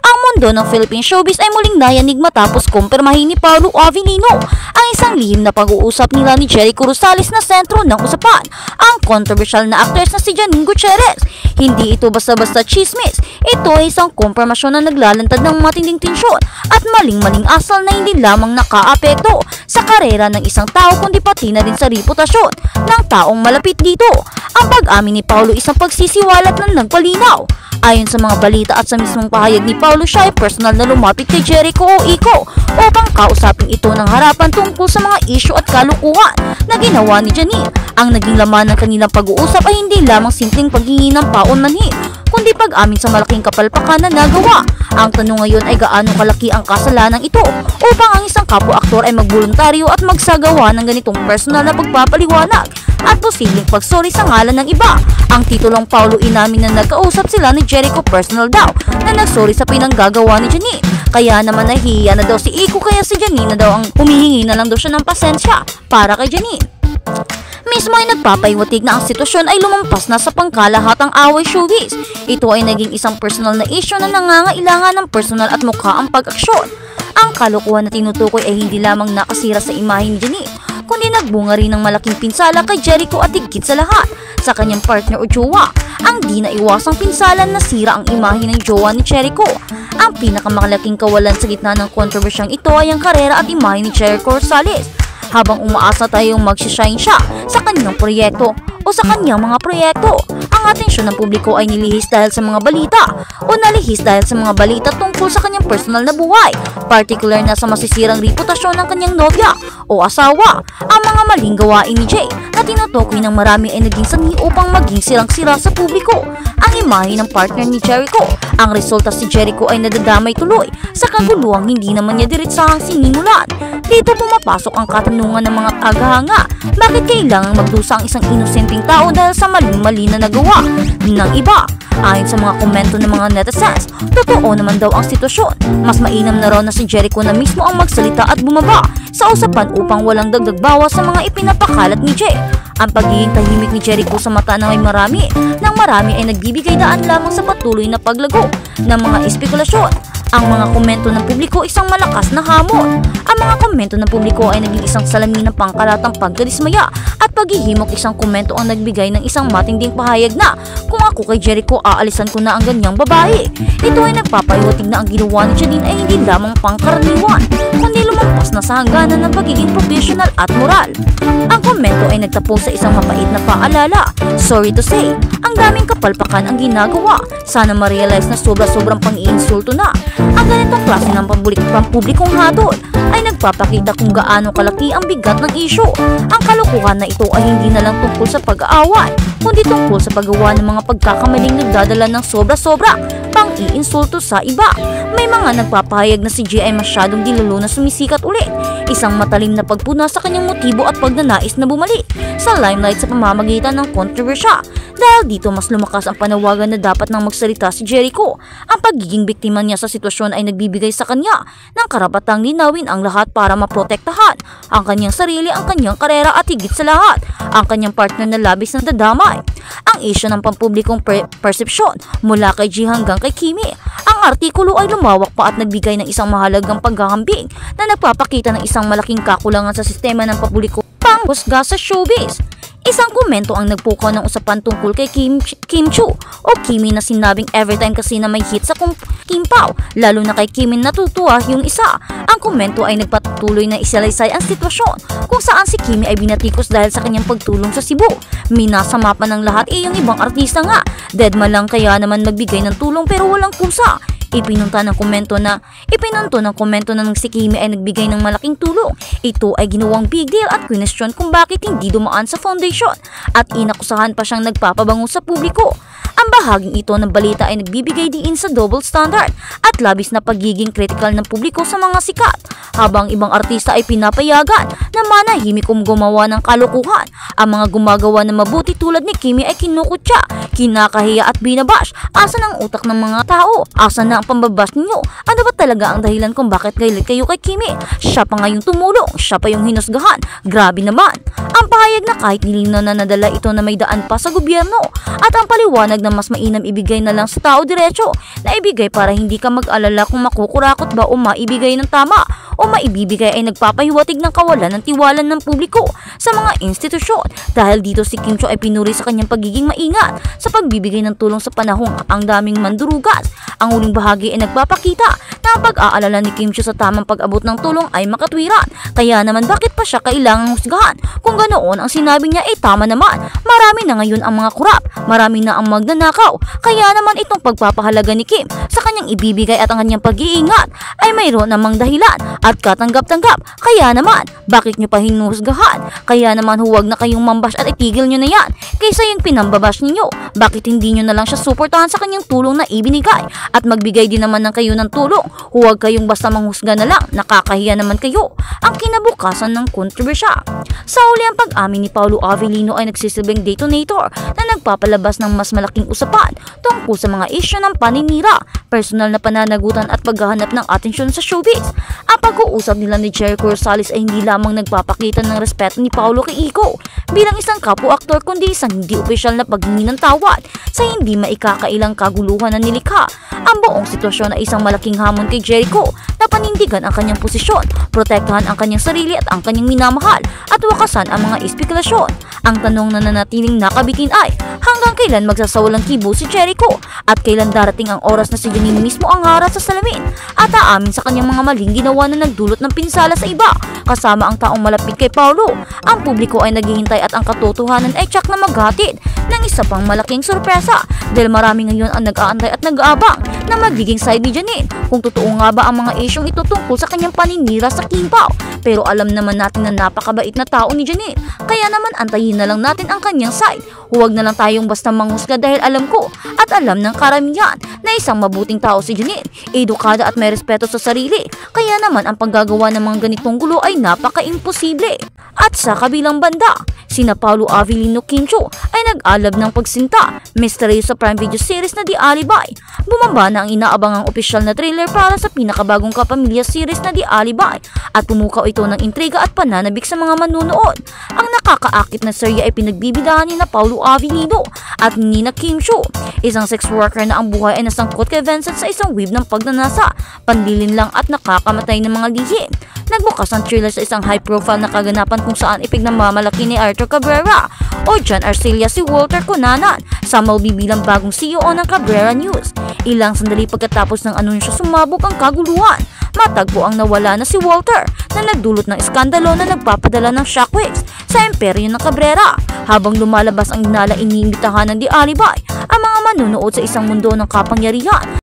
Ang mundo ng Philippine showbiz ay muling nayanig matapos kumpirmahin ni Paolo Avellino ang isang lihim na pag-uusap nila ni Jericho Rosales na sentro ng usapan, ang controversial na actress na si Janine Gutierrez. Hindi ito basta-basta chismis, ito ay isang kumpirmasyon na naglalantad ng matinding tensyon at maling-maling asal na hindi lamang nakaapekto sa karera ng isang tao kundi pati na din sa reputasyon ng taong malapit dito. Ang pag-amin ni Paolo isang pagsisiwalat na nagpalinaw. Ayon sa mga balita at sa mismong pahayag ni Paolo, siya ay personal na lumapit kay Jericho o Iko upang kausapin ito ng harapan tungkol sa mga isyu at kalukuhan na ginawa ni Janine. Ang naging laman ng kanilang pag-uusap ay hindi lamang simpleng paghingi ng paunmanhin, kundi pag-amin sa malaking kapalpakan na nagawa. Ang tanong ngayon ay gaano kalaki ang kasalanan ito upang ang isang kapwa-aktor ay magboluntaryo at magsagawa ng ganitong personal na pagpapaliwanag at posibleng pagsori sa ngalan ng iba. Ang titulong Paolo inamin na nagkausap sila ni Jericho personal daw na nagsori sa pinanggagawa ni Janine. Kaya naman nahihiya na daw si Iko, kaya si Janine na daw ang humihingi na lang daw siya ng pasensya para kay Janine. Mismo ay nagpapaiwatig na ang sitwasyon ay lumampas na sa pangkalahatang away showbiz. Ito ay naging isang personal na issue na nangangailangan ng personal at mukha ang pag-aksyon. Ang kalokohan na tinutukoy ay hindi lamang nakasira sa imahe ni Janine, kundi nagbunga rin ng malaking pinsala kay Jericho at higit sa lahat sa kanyang partner o jowa. Ang di naiwasang pinsalan na sira ang imahe ng jowa ni Jericho. Ang pinakamalaking kawalan sa gitna ng kontrobersyang ito ay ang karera at imahe ni Jericho Rosales. Habang umaasa tayong magsishine siya sa kanyang proyekto o sa kanyang mga proyekto, ang atensyon ng publiko ay nilihis dahil sa mga balita o nalihis dahil sa mga balita tungkol sa kanyang personal na buhay, particular na sa masisirang reputasyon ng kanyang nobya o asawa. Ang mga maling gawain ni Jay na tinutukoy ng marami ay naging sanhi upang maging sirang-sira sa publiko ang imahe ng partner ni Jericho. Ang resulta, si Jericho ay nadadamay tuloy sa kaguluhang hindi naman niya diretsahang sinimulan. Dito pumapasok ang katanungan ng mga tagahanga, bakit kailangang magdusa ang isang inosenteng tao dahil sa maling-mali na nagawa ng iba? Ayon sa mga komento ng mga netizens, totoo naman daw ang sitwasyon. Mas mainam na raw na si Jericho na mismo ang magsalita at bumaba sa usapan upang walang dagdag bawas sa mga ipinapakalat ni Jay. Ang pagiging tahimik ni Jericho sa mata ng marami ay nagbibigay daan lamang sa patuloy na paglago ng mga espekulasyon. Ang mga komento ng publiko isang malakas na hamon. Ang mga komento ng publiko ay naging isang salamin ng pangkalatang pagkadismaya at paghihimok. Isang komento ang nagbigay ng isang matinding pahayag na, kung ako kay Jericho, aalisan ko na ang ganyang babae. Ito ay nagpapaiwatig na ang ginawa ni Janine ay hindi lamang pangkaraniwan, kundi lumampas na sa hangganan ng pagiging professional at moral. Ang komento ay nagtapos sa isang mapait na paalala. Sorry to say, ang daming kapalpakan ang ginagawa. Sana ma-realize na sobra-sobrang pang-iinsulto na. Ang ganitong klase ng pampublikong hatol ay nagpapakita kung gaano kalaki ang bigat ng isyu. Ang kalukuhan na ito ay hindi na lang tungkol sa pag-aaway, kundi tungkol sa paggawa ng mga pagkakamaling nagdadala ng sobra-sobra pang-iinsulto sa iba. May mga nagpapahayag na si Jay ay masyadong dilalo na sumisikat ulit, isang matalim na pagpuna sa kanyang motibo at pagnanais na bumalik sa limelight sa pamamagitan ng kontrobersya. Dahil dito mas lumakas ang panawagan na dapat nang magsalita si Jericho. Ang pagiging biktima niya sa sitwasyon ay nagbibigay sa kanya ng karapatang linawin ang lahat para maprotektahan ang kanyang sarili, ang kanyang karera at higit sa lahat, ang kanyang partner na labis na dadamay. Ang isyu ng pampublikong persepsyon mula kay G hanggang kay Kimi. Ang artikulo ay lumawak pa at nagbigay ng isang mahalagang paghahambing na nagpapakita ng isang malaking kakulangan sa sistema ng pampubliko panghusga sa showbiz. Isang komento ang nagpukaw ng usapan tungkol kay Kim Chu o Kimi na sinabing everytime kasi na may hit sa Kim Pao, lalo na kay Kimi natutuwa yung isa. Ang komento ay nagpatuloy na isalaysay ang sitwasyon kung saan si Kimi ay binatikos dahil sa kanyang pagtulong sa Cebu. Minasama pa ng lahat yung ibang artista nga, deadma lang kaya naman magbigay ng tulong pero walang kusa. Ipinunto ng komento na si Kimi ay nagbigay ng malaking tulong. Ito ay ginawang big deal at question kung bakit hindi dumaan sa foundation at inakusahan pa siyang nagpapabango sa publiko. Ang bahaging ito ng balita ay nagbibigay diin sa double standard at labis na pagiging kritikal ng publiko sa mga sikat, habang ibang artista ay pinapayagan na manahimik gumawa ng kalokohan. Ang mga gumagawa ng mabuti tulad ni Kimi ay kinukutya, kinakahiya at binabash. Asa na ang utak ng mga tao? Asa na ang pambabash ninyo? Ano ba talaga ang dahilan kung bakit galit kayo kay Kimi? Siya pa ngayong tumulong, siya pa yung hinusgahan. Grabe naman. Ang pahayag na kahit nilinaw na nadala ito na may daan pa sa gobyerno at ang paliwanag na mas mainam ibigay na lang sa tao diretso na ibigay para hindi ka mag-alala kung makukurakot ba o maibigay ng tama o maibibigay ay nagpapahiwatig ng kawalan ng tiwala ng publiko sa mga institusyon. Dahil dito si Kim Chiu ay pinuri sa kanyang pagiging maingat sa pagbibigay ng tulong sa panahong ang daming mandurugas. Ang huling bahagi ay nagpapakita na ang pag-aalala ni Kim Chiu sa tamang pag-abot ng tulong ay makatwiran. Kaya naman bakit pa siya kailangang husgahan? Kung ganoon ang sinabi niya ay tama naman. Marami na ngayon ang mga kurap, marami na ang magnanakaw. Kaya naman itong pagpapahalaga ni Kim sa kanyang ibibigay at ang kanyang pag-iingat ay mayroon namang dahilan at katanggap-tanggap. Kaya naman, bakit nyo pa hinusgahan? Kaya naman huwag na kayong mambash at itigil nyo na yan. Kaysa yung pinambabash ninyo, bakit hindi nyo na lang siya suportahan sa kanyang tulong na ibinigay? At magbigay din naman ng kayo ng tulong. Huwag kayong basta manghusga na lang, nakakahiya naman kayo. Ang kinabukasan ng kontrobersya. Sa huli ang pag-amin ni Paolo Avellino ay nagsisilbing detonator na nagpapalabas ng mas malaking usapan tungkol sa mga isyu ng paninira, personal na pananagutan at paghahanap ng atensyon sa showbiz. Ang pag-uusap nila ni Jericho Rosales ay hindi lamang nagpapakita ng respeto ni Paolo kay Iko bilang isang kapwa-aktor kundi isang hindi opisyal na paghingi ng tawad sa hindi maikakailang kaguluhan na nilikha. Ang buong sitwasyon ay isang malaking hamon kay Jericho na panindigan ang kanyang posisyon, protektahan ang kanyang sarili at ang kanyang minamahal at wakasan ang mga espekülasyon. Ang tanong na nanatiling nakabitin ay hanggang kailan magsasawalang kibo si Jericho at kailan darating ang oras na si Janine mismo ang harap sa salamin at aamin sa kanyang mga maling ginawa na nagdulot ng pinsala sa iba kasama ang taong malapit kay Paolo. Ang publiko ay naghihintay at ang katotohanan ay tsak na maghatid ng isa pang malaking sorpresa dahil marami ngayon ang nag-aantay at nag-aabang na magiging side ni Janine kung totoo nga ba ang mga isyong ito tungkol sa kanyang paninira sa Kim Pao. Pero alam naman natin na napakabait na tao ni Janine, kaya naman antayin na lang natin ang kanyang side. Huwag na lang tayong basta manghusga dahil alam ko at alam ng karamihan na isang mabuting tao si Janine, edukada at may respeto sa sarili. Kaya naman ang paggagawa ng mga ganitong gulo ay napaka-imposible. At sa kabilang banda, sina Paolo Avellino Kim Chiu ay nag-alab ng pagsinta, misteryo sa Prime Video series na The Alibi. Bumaba na ang inaabangang opisyal na trailer para sa pinakabagong kapamilya series na The Alibi at pumukaw ito ng intriga at pananabik sa mga manunood. Ang nakakaakit na serye ay pinagbibidahan ni na Paolo Avellino at ni na Kim Chiu, isang sex worker na ang buhay ay nasangkot kay Vincent sa isang web ng pagnanasa, pandilin lang at nakakamatay ng mga lihim. Nagbukas ang thriller sa isang high-profile na kaganapan kung saan ipinagmamalaki ni Arthur Cabrera o John Arcilla si Walter Cunanan sa bilang bagong CEO ng Cabrera News. Ilang sandali pagkatapos ng anunsyo sumabog ang kaguluhan. Matagpo ang nawala na si Walter na nagdulot ng iskandalo na nagpapadala ng shockwaves sa imperyo ng Cabrera. Habang lumalabas ang inala iniimbitahan ng The Alibi, ang mga manunood sa isang mundo ng kapangyarihan